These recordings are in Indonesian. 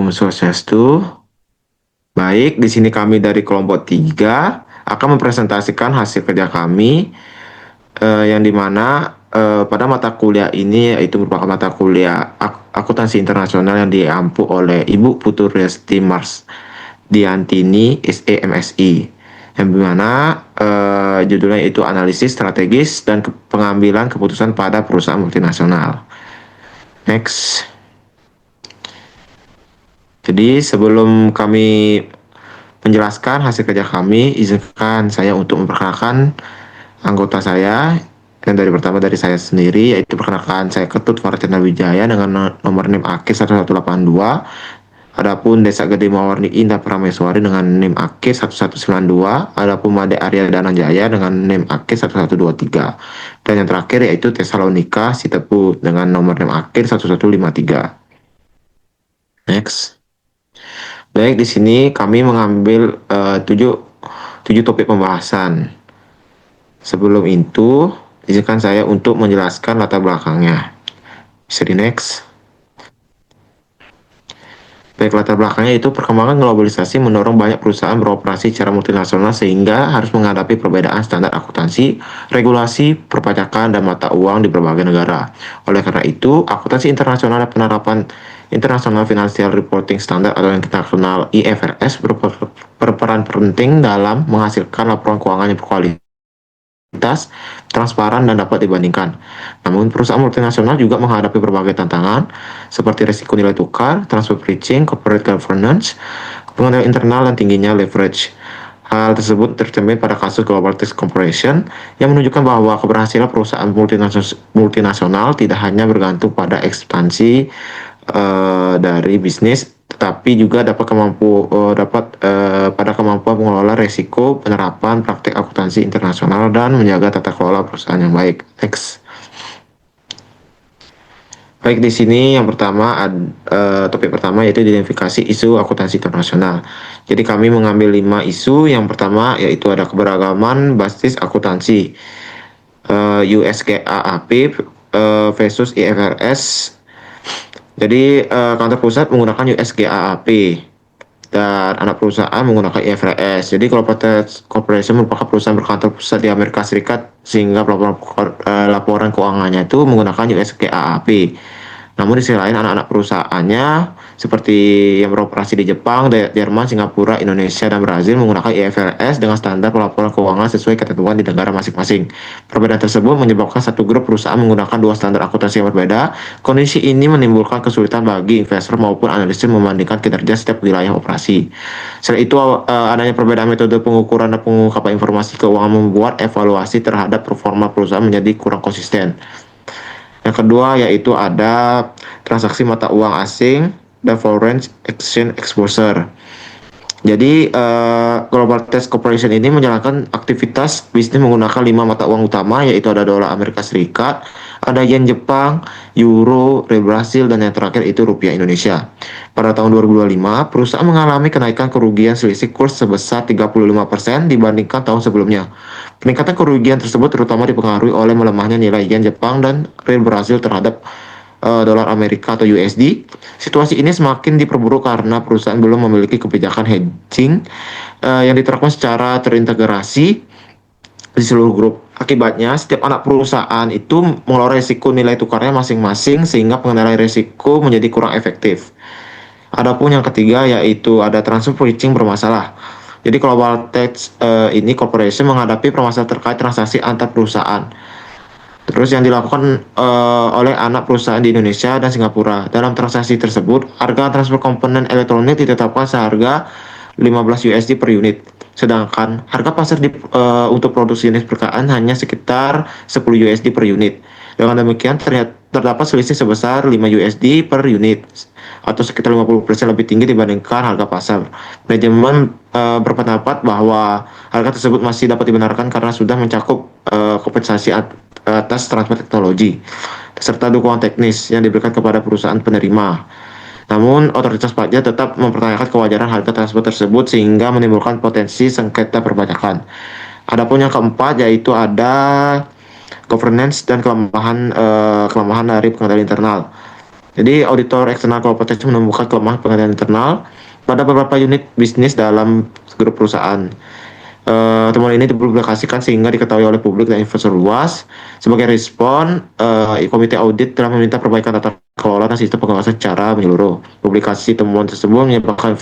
Om Swastiastu. Baik, di sini kami dari kelompok 3 akan mempresentasikan hasil kerja kami yang dimana pada mata kuliah ini yaitu merupakan mata kuliah akuntansi internasional yang diampu oleh Ibu Putu Resti Mars Diantini SEMSI yang dimana judulnya itu analisis strategis dan pengambilan keputusan pada perusahaan multinasional. Next. Jadi sebelum kami menjelaskan hasil kerja kami, izinkan saya untuk memperkenalkan anggota saya. Yang pertama dari saya sendiri, yaitu perkenalkan saya Ketut Vartina Wijaya dengan nomor NIM AKIR 1182. Adapun Desa Gede Mawarni Indah Prameswari dengan NIM AKIR 1192. Adapun Made Arya Dananjaya dengan NIM AKIR 1123. Dan yang terakhir yaitu Tesalonika Sitepu dengan nomor NIM AKIR 1153. Next. Baik, di sini kami mengambil 7 topik pembahasan. Sebelum itu, izinkan saya untuk menjelaskan latar belakangnya. Bisa di next. Baik, latar belakangnya itu perkembangan globalisasi mendorong banyak perusahaan beroperasi secara multinasional sehingga harus menghadapi perbedaan standar akuntansi, regulasi, perpajakan, dan mata uang di berbagai negara. Oleh karena itu, akuntansi internasional dan penerapan International Financial Reporting Standard atau yang kita kenal IFRS berperan penting dalam menghasilkan laporan keuangan yang berkualitas, transparan, dan dapat dibandingkan. Namun, perusahaan multinasional juga menghadapi berbagai tantangan seperti risiko nilai tukar, transfer pricing, corporate governance, pengendalian internal, dan tingginya leverage. Hal tersebut tercermin pada kasus Global Tax Corporation yang menunjukkan bahwa keberhasilan perusahaan multinasional tidak hanya bergantung pada ekspansi dari bisnis, tetapi juga dapat pada kemampuan mengelola risiko, penerapan praktek akuntansi internasional, dan menjaga tata kelola perusahaan yang baik. Next. Baik, di sini yang pertama topik pertama yaitu identifikasi isu akuntansi internasional. Jadi kami mengambil 5 isu. Yang pertama yaitu ada keberagaman basis akuntansi, USGAAP versus IFRS. Jadi kantor pusat menggunakan USGAAP dan anak perusahaan menggunakan IFRS. Jadi Global Tax Corporation merupakan perusahaan berkantor pusat di Amerika Serikat sehingga laporan keuangannya itu menggunakan USGAAP. Namun di sisi lain anak-anak perusahaannya seperti yang beroperasi di Jepang, Jerman, Singapura, Indonesia, dan Brazil menggunakan IFRS dengan standar pelaporan keuangan sesuai ketentuan di negara masing-masing. Perbedaan tersebut menyebabkan satu grup perusahaan menggunakan 2 standar akuntansi yang berbeda. Kondisi ini menimbulkan kesulitan bagi investor maupun analisis membandingkan kinerja setiap wilayah operasi. Selain itu, adanya perbedaan metode pengukuran dan pengungkapan informasi keuangan membuat evaluasi terhadap performa perusahaan menjadi kurang konsisten. Yang kedua yaitu ada transaksi mata uang asing dan foreign exchange exposure. Jadi Global Tax Corporation ini menjalankan aktivitas bisnis menggunakan 5 mata uang utama, yaitu ada dolar Amerika Serikat, ada yen Jepang, euro, riel Brasil, dan yang terakhir itu rupiah Indonesia. Pada tahun 2025, perusahaan mengalami kenaikan kerugian selisih kurs sebesar 35% dibandingkan tahun sebelumnya. Peningkatan kerugian tersebut terutama dipengaruhi oleh melemahnya nilai yen Jepang dan riel Brasil terhadap dolar Amerika atau USD. Situasi ini semakin diperburuk karena perusahaan belum memiliki kebijakan hedging yang diterapkan secara terintegrasi di seluruh grup. Akibatnya, setiap anak perusahaan itu mengelola risiko nilai tukarnya masing-masing sehingga pengendalian risiko menjadi kurang efektif. Adapun yang ketiga yaitu ada transfer pricing bermasalah. Jadi Global Tax ini Corporation menghadapi permasalahan terkait transaksi antar perusahaan. Terus yang dilakukan oleh anak perusahaan di Indonesia dan Singapura. Dalam transaksi tersebut, harga transfer komponen elektronik ditetapkan seharga 15 USD per unit. Sedangkan harga pasar untuk produksi jenis perkaan hanya sekitar 10 USD per unit. Dengan demikian terdapat selisih sebesar 5 USD per unit atau sekitar 50% lebih tinggi dibandingkan harga pasar. Manajemen berpendapat bahwa harga tersebut masih dapat dibenarkan karena sudah mencakup kompensasi atas transfer teknologi serta dukungan teknis yang diberikan kepada perusahaan penerima. Namun, otoritas pajak tetap mempertanyakan kewajaran harga transfer tersebut sehingga menimbulkan potensi sengketa perpajakan. Adapun yang keempat yaitu ada governance dan kelemahan dari pengendalian internal. Jadi auditor eksternal Corporate Tax menemukan kelemahan pengendalian internal pada beberapa unit bisnis dalam grup perusahaan. Temuan ini dipublikasikan sehingga diketahui oleh publik dan investor luas. Sebagai respon, Komite Audit telah meminta perbaikan tata kelola dan sistem pengawasan secara menyeluruh. Publikasi temuan tersebut menyebabkan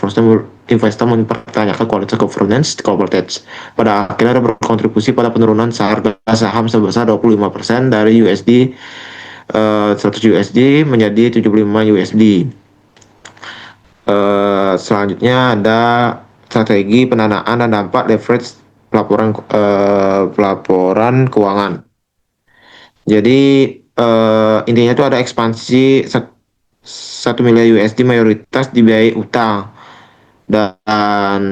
investor mempertanyakan kualitas governance corporate tax. Pada akhirnya berkontribusi pada penurunan harga saham sebesar 25% dari USD 100 USD menjadi 75 USD. Selanjutnya ada strategi pendanaan dan dampak leverage pelaporan keuangan. Jadi intinya itu ada ekspansi 1 miliar USD mayoritas dibiayai utang dan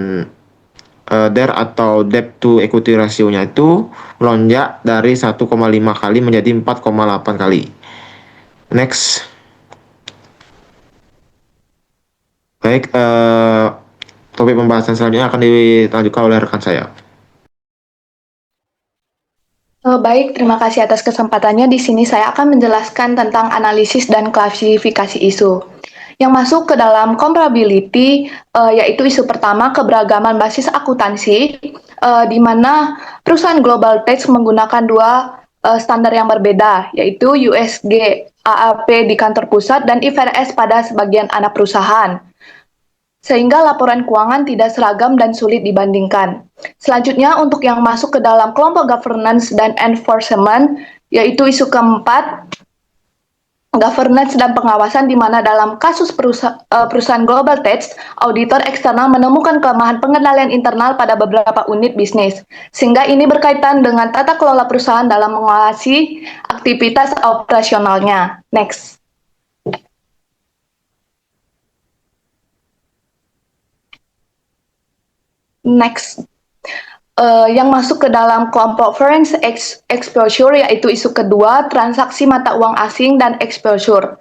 DER atau debt to equity ratio-nya itu melonjak dari 1,5 kali menjadi 4,8 kali. Next. Baik, topik pembahasan selanjutnya akan dilanjutkan oleh rekan saya. Baik, terima kasih atas kesempatannya. Di sini saya akan menjelaskan tentang analisis dan klasifikasi isu. Yang masuk ke dalam comparability, yaitu isu pertama, keberagaman basis akuntansi, di mana perusahaan global tax menggunakan dua standar yang berbeda, yaitu USG AAP di kantor pusat dan IFRS pada sebagian anak perusahaan, sehingga laporan keuangan tidak seragam dan sulit dibandingkan. Selanjutnya, untuk yang masuk ke dalam kelompok governance dan enforcement, yaitu isu keempat, governance dan pengawasan, di mana dalam kasus perusahaan global tax, auditor eksternal menemukan kelemahan pengendalian internal pada beberapa unit bisnis, sehingga ini berkaitan dengan tata kelola perusahaan dalam mengawasi aktivitas operasionalnya. Next. Yang masuk ke dalam kelompok foreign exposure, yaitu isu kedua, transaksi mata uang asing dan exposure.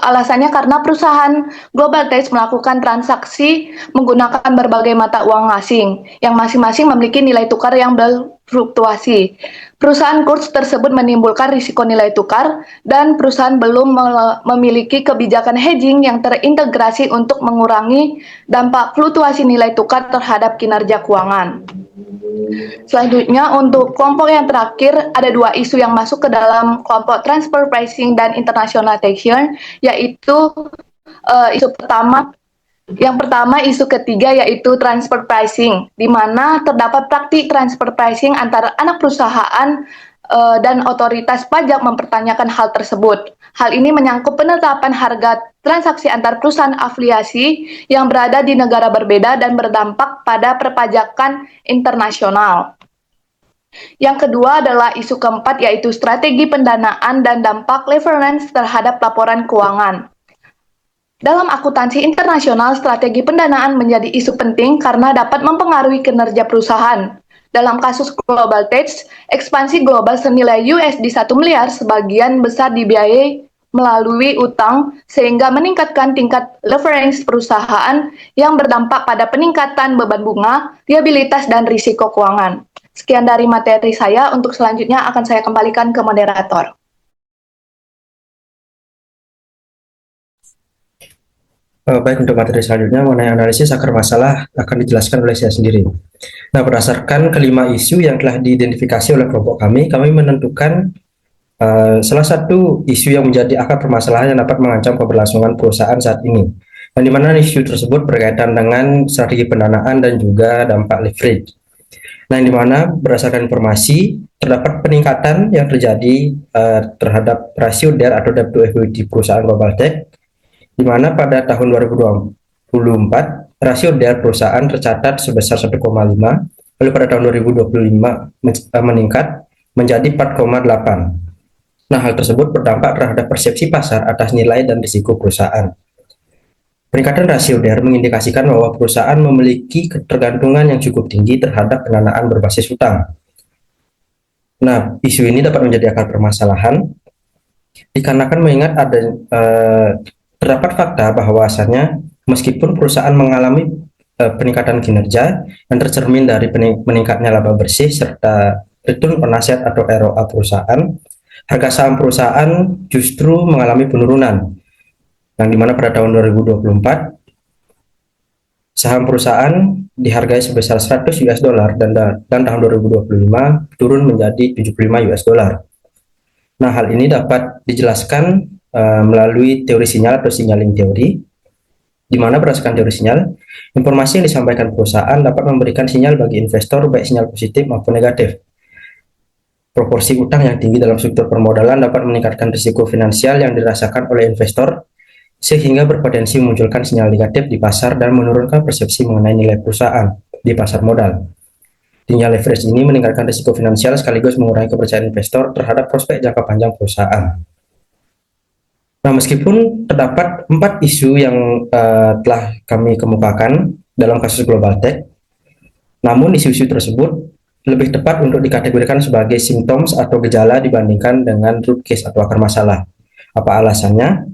Alasannya karena perusahaan global tax melakukan transaksi menggunakan berbagai mata uang asing yang masing-masing memiliki nilai tukar yang berfluktuasi. Perusahaan kurs tersebut menimbulkan risiko nilai tukar dan perusahaan belum memiliki kebijakan hedging yang terintegrasi untuk mengurangi dampak fluktuasi nilai tukar terhadap kinerja keuangan. Selanjutnya, untuk kelompok yang terakhir, ada dua isu yang masuk ke dalam kelompok transfer pricing dan international taxation, yaitu isu pertama. Yang pertama, isu ketiga, yaitu transfer pricing, di mana terdapat praktik transfer pricing antara anak perusahaan dan otoritas pajak mempertanyakan hal tersebut. Hal ini menyangkut penetapan harga transaksi antar perusahaan afiliasi yang berada di negara berbeda dan berdampak pada perpajakan internasional. Yang kedua adalah isu keempat, yaitu strategi pendanaan dan dampak leverage terhadap laporan keuangan. Dalam akuntansi internasional, strategi pendanaan menjadi isu penting karena dapat mempengaruhi kinerja perusahaan. Dalam kasus global tax, ekspansi global senilai USD 1 miliar sebagian besar dibiayai melalui utang, sehingga meningkatkan tingkat leverage perusahaan yang berdampak pada peningkatan beban bunga, liabilitas, dan risiko keuangan. Sekian dari materi saya, untuk selanjutnya akan saya kembalikan ke moderator. Baik, untuk materi selanjutnya mengenai analisis akar masalah akan dijelaskan oleh saya sendiri. Nah, berdasarkan kelima isu yang telah diidentifikasi oleh kelompok kami menentukan salah satu isu yang menjadi akar permasalahan yang dapat mengancam keberlangsungan perusahaan saat ini. Dan di mana isu tersebut berkaitan dengan strategi pendanaan dan juga dampak leverage. Nah, di mana berdasarkan informasi terdapat peningkatan yang terjadi terhadap rasio DER atau debt to equity perusahaan global tech, di mana pada tahun 2024 rasio DER perusahaan tercatat sebesar 1,5, lalu pada tahun 2025 meningkat menjadi 4,8. Nah, hal tersebut berdampak terhadap persepsi pasar atas nilai dan risiko perusahaan. Peningkatan rasio DER mengindikasikan bahwa perusahaan memiliki ketergantungan yang cukup tinggi terhadap pendanaan berbasis utang. Nah, isu ini dapat menjadi akar permasalahan dikarenakan mengingat ada terdapat fakta bahwasannya meskipun perusahaan mengalami peningkatan kinerja yang tercermin dari meningkatnya laba bersih serta return on asset atau ROA perusahaan, harga saham perusahaan justru mengalami penurunan. yang dimana pada tahun 2024 saham perusahaan dihargai sebesar 100 US dollar dan tahun 2025 turun menjadi 75 US dollar. Nah, hal ini dapat dijelaskan melalui teori sinyal atau signaling teori, di mana berdasarkan teori sinyal, informasi yang disampaikan perusahaan dapat memberikan sinyal bagi investor baik sinyal positif maupun negatif. Proporsi utang yang tinggi dalam struktur permodalan dapat meningkatkan risiko finansial yang dirasakan oleh investor sehingga berpotensi memunculkan sinyal negatif di pasar dan menurunkan persepsi mengenai nilai perusahaan di pasar modal. Tingginya leverage ini meningkatkan risiko finansial sekaligus mengurangi kepercayaan investor terhadap prospek jangka panjang perusahaan. Nah, meskipun terdapat 4 isu yang telah kami kemukakan dalam kasus Global Tech, namun isu-isu tersebut lebih tepat untuk dikategorikan sebagai simptoms atau gejala dibandingkan dengan root case atau akar masalah. Apa alasannya?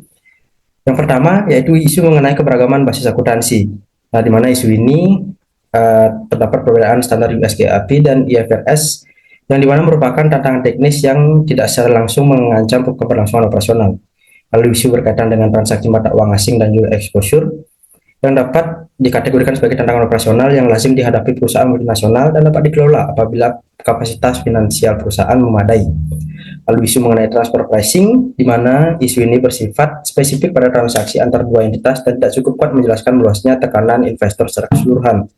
Yang pertama yaitu isu mengenai keberagaman basis akuntansi. Nah, di mana isu ini terdapat perbedaan standar US GAAP dan IFRS yang dimana merupakan tantangan teknis yang tidak secara langsung mengancam keberlangsungan operasional. Lalu isu berkaitan dengan transaksi mata uang asing dan juga exposure yang dapat dikategorikan sebagai tantangan operasional yang lazim dihadapi perusahaan multinasional dan dapat dikelola apabila kapasitas finansial perusahaan memadai. Lalu isu mengenai transfer pricing, di mana isu ini bersifat spesifik pada transaksi antar dua entitas dan tidak cukup kuat menjelaskan luasnya tekanan investor secara keseluruhan.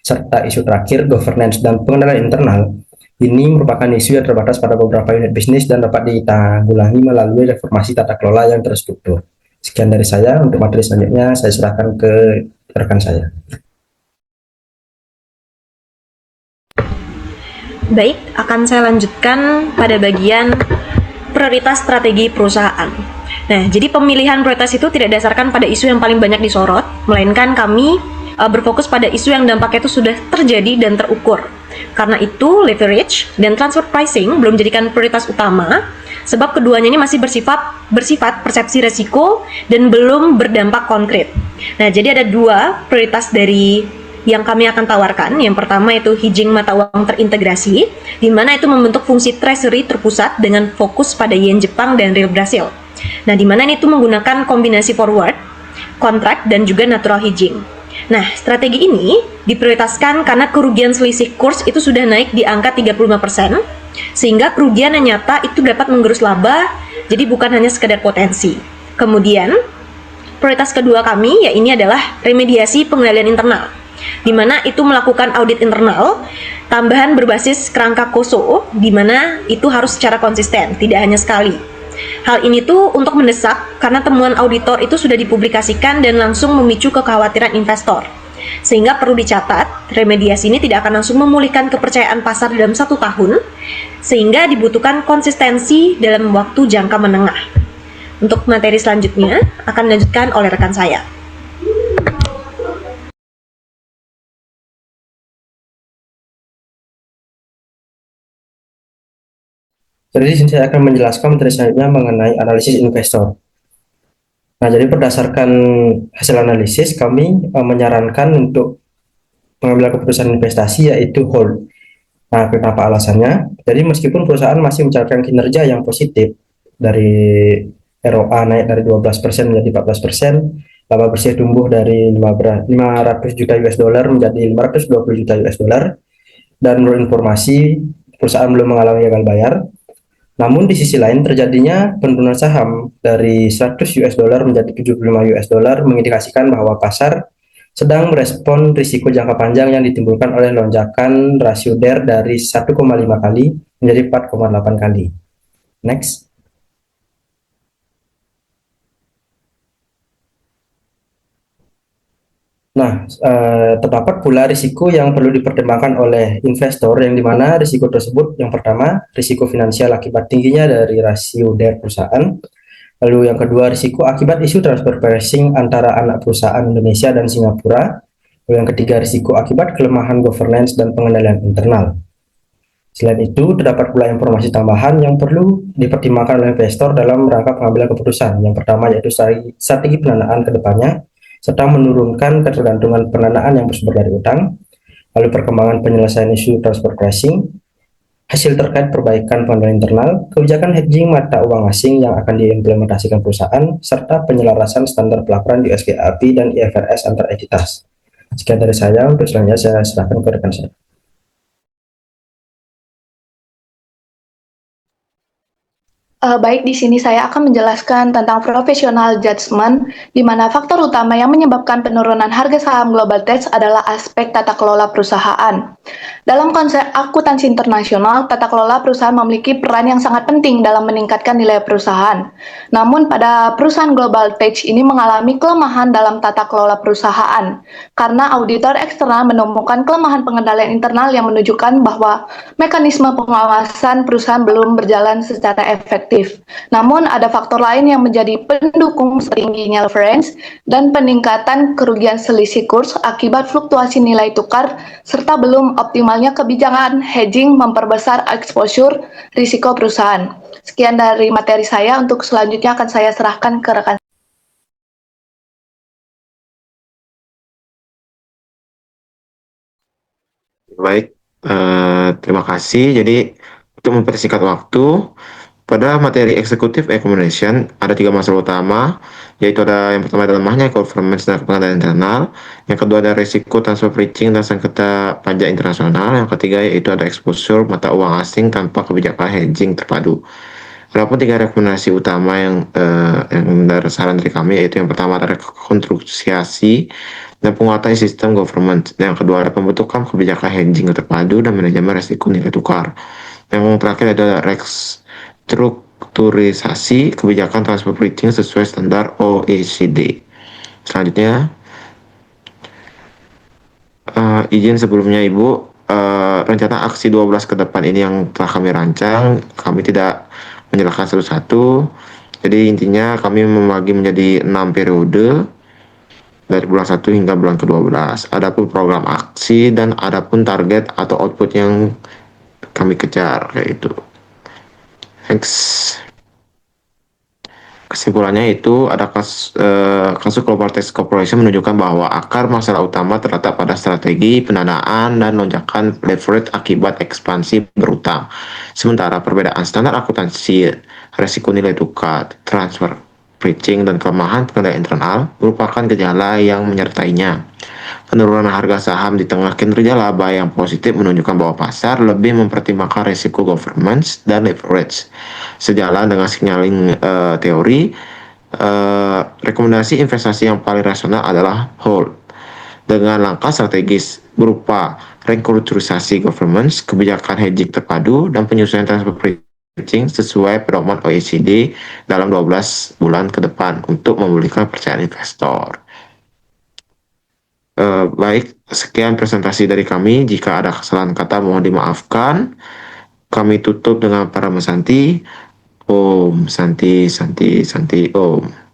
Serta isu terakhir, governance dan pengendalian internal, ini merupakan isu yang terbatas pada beberapa unit bisnis dan dapat ditanggulangi melalui reformasi tata kelola yang terstruktur. Sekian dari saya. Untuk materi selanjutnya saya serahkan ke rekan saya. Baik, akan saya lanjutkan pada bagian prioritas strategi perusahaan. Nah, jadi pemilihan prioritas itu tidak dasarkan pada isu yang paling banyak disorot, melainkan kami berfokus pada isu yang dampaknya itu sudah terjadi dan terukur. Karena itu, leverage dan transfer pricing belum dijadikan prioritas utama, sebab keduanya ini masih bersifat persepsi resiko dan belum berdampak konkret. Nah, jadi ada 2 prioritas dari yang kami akan tawarkan. Yang pertama itu hedging mata uang terintegrasi, di mana itu membentuk fungsi treasury terpusat dengan fokus pada yen Jepang dan real Brasil. Nah, di mana itu menggunakan kombinasi forward, kontrak, dan juga natural hedging. Nah, strategi ini diprioritaskan karena kerugian selisih kurs itu sudah naik di angka 35%, sehingga kerugian yang nyata itu dapat menggerus laba, jadi bukan hanya sekedar potensi. Kemudian, prioritas kedua kami, ya ini adalah remediasi pengendalian internal, di mana itu melakukan audit internal, tambahan berbasis kerangka KOSO, di mana itu harus secara konsisten, tidak hanya sekali. Hal ini tuh untuk mendesak karena temuan auditor itu sudah dipublikasikan dan langsung memicu kekhawatiran investor. Sehingga perlu dicatat, remediasi ini tidak akan langsung memulihkan kepercayaan pasar dalam 1 tahun, sehingga dibutuhkan konsistensi dalam waktu jangka menengah. Untuk materi selanjutnya akan dilanjutkan oleh rekan saya. Jadi di sini saya akan menjelaskan materi selanjutnya mengenai analisis investor. Nah, jadi berdasarkan hasil analisis, kami menyarankan untuk pengambilan keputusan investasi yaitu hold. Nah, kenapa alasannya? Jadi meskipun perusahaan masih mencatatkan kinerja yang positif, dari ROA naik dari 12% menjadi 14%, laba bersih tumbuh dari 500 juta US dollar menjadi 520 juta US dollar, dan menurut informasi perusahaan belum mengalami gagal bayar. Namun di sisi lain terjadinya penurunan saham dari 100 US dollar menjadi 75 US dollar mengindikasikan bahwa pasar sedang merespon risiko jangka panjang yang ditimbulkan oleh lonjakan rasio DER dari 1,5 kali menjadi 4,8 kali. Next. Nah, terdapat pula risiko yang perlu dipertimbangkan oleh investor, yang dimana risiko tersebut yang pertama, risiko finansial akibat tingginya dari rasio DER perusahaan. Lalu yang kedua, risiko akibat isu transfer pricing antara anak perusahaan Indonesia dan Singapura. Lalu yang ketiga, risiko akibat kelemahan governance dan pengendalian internal. Selain itu, terdapat pula informasi tambahan yang perlu dipertimbangkan oleh investor dalam rangka pengambilan keputusan. Yang pertama yaitu strategi pendanaan ke depannya, serta menurunkan ketergantungan pendanaan yang bersumber dari utang, lalu perkembangan penyelesaian isu transfer pricing, hasil terkait perbaikan pengelolaan internal, kebijakan hedging mata uang asing yang akan diimplementasikan perusahaan, serta penyelarasan standar pelaporan di USGAP dan IFRS antar entitas. Sekian dari saya, untuk selanjutnya saya serahkan ke rekan saya. Baik, di sini saya akan menjelaskan tentang professional judgment, di mana faktor utama yang menyebabkan penurunan harga saham Global Tech adalah aspek tata kelola perusahaan. Dalam konsep akuntansi internasional, tata kelola perusahaan memiliki peran yang sangat penting dalam meningkatkan nilai perusahaan. Namun, pada perusahaan Global Tech ini mengalami kelemahan dalam tata kelola perusahaan, karena auditor eksternal menemukan kelemahan pengendalian internal yang menunjukkan bahwa mekanisme pengawasan perusahaan belum berjalan secara efektif. Namun, ada faktor lain yang menjadi pendukung tingginya leverage dan peningkatan kerugian selisih kurs akibat fluktuasi nilai tukar, serta belum optimalnya kebijakan hedging memperbesar exposure risiko perusahaan. Sekian dari materi saya, untuk selanjutnya akan saya serahkan ke rekan. Baik, terima kasih. Jadi untuk mempersingkat waktu, pada materi executive accommodation ada 3 masalah utama, yaitu ada yang pertama adalah lemahnya governance dan pengendalian internal, yang kedua ada risiko transfer pricing dan sengketa pajak internasional, yang ketiga yaitu ada exposure mata uang asing tanpa kebijakan hedging terpadu. Adapun 3 rekomendasi utama yang dari saran dari kami, yaitu yang pertama ada rekonstruksi dan penguatan sistem government, yang kedua ada pembentukan kebijakan hedging terpadu dan manajemen risiko nilai tukar, yang terakhir adalah strukturisasi kebijakan transfer pricing sesuai standar OECD. Selanjutnya, izin sebelumnya Ibu, rencana aksi 12 ke depan ini yang telah kami rancang, kami tidak menjelaskan satu-satu. Jadi intinya kami membagi menjadi 6 periode dari bulan 1 hingga bulan ke-12. Adapun program aksi dan adapun target atau output yang kami kejar kayak itu. Thanks. Kesimpulannya itu ada kasus Global Tech Corporation menunjukkan bahwa akar masalah utama terletak pada strategi pendanaan dan lonjakan leverage akibat ekspansi berutang. Sementara perbedaan standar akuntansi, resiko nilai tukar, transfer pricing, dan kelemahan pengendalian internal merupakan gejala yang menyertainya. Penurunan harga saham di tengah kinerja laba yang positif menunjukkan bahwa pasar lebih mempertimbangkan risiko governance dan leverage. Sejalan dengan signaling teori, rekomendasi investasi yang paling rasional adalah hold dengan langkah strategis berupa rekulturisasi governance, kebijakan hedging terpadu, dan penyesuaian transfer pricing sesuai pedoman OECD dalam 12 bulan ke depan untuk memulihkan kepercayaan investor. Baik, sekian presentasi dari kami. Jika ada kesalahan kata mohon dimaafkan. Kami tutup dengan para mesanti. Om Santi Santi Santi Om.